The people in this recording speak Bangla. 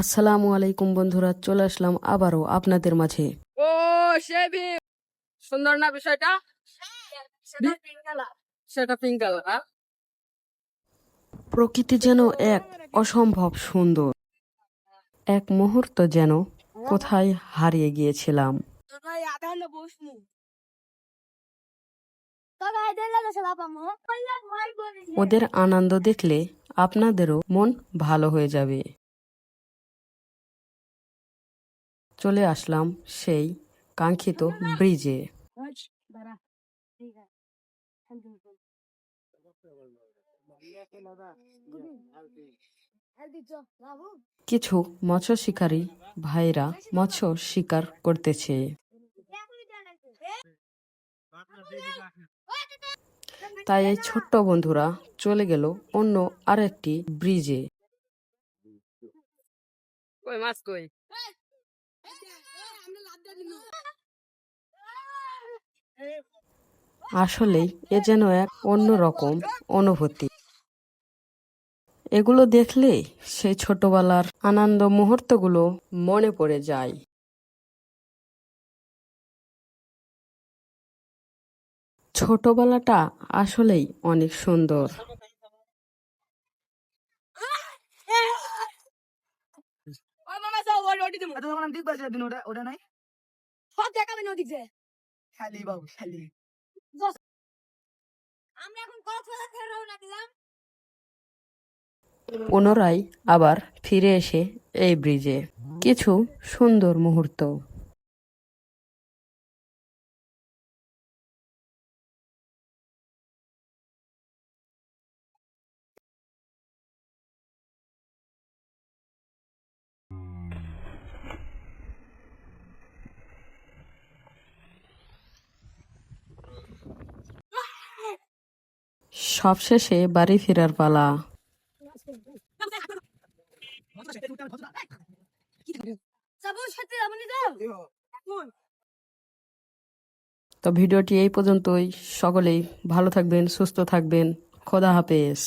আসসালামু আলাইকুম বন্ধুরা, চলে আসলাম আবারও আপনাদের মাঝে। ও সেবি সুন্দর না বিষয়টা? সেটা পিঙ্ক কালার। প্রকৃতি যেন এক অসম্ভব সুন্দর, এক মুহূর্ত যেন কোথায় হারিয়ে গিয়েছিলাম। ওদের আনন্দ দেখলে আপনাদেরও মন ভালো হয়ে যাবে। চলে আসলাম সেই কাঙ্ক্ষিত ব্রিজে। কিছু মৎস্য শিকারী ভাইরা মৎস্য শিকার করতেছে। তাই এই ছোট্ট বন্ধুরা চলে গেল অন্য আরেকটি ব্রিজে। কই মাছ কই? আসলেই এ যেন এক অন্যরকম অনুভূতি। এগুলো দেখলে সেই ছোটবেলার আনন্দ মুহূর্তগুলো মনে পড়ে যায়। ছোটবেলাটা আসলেই অনেক সুন্দর। পুনরায় আবার ফিরে এসে এই ব্রিজে কিছু সুন্দর মুহূর্ত। সবশেষে বাড়ি ফেরার পালা। তো ভিডিওটি এই পর্যন্তই। সকলেই ভালো থাকবেন, সুস্থ থাকবেন। খোদা হাফেজ।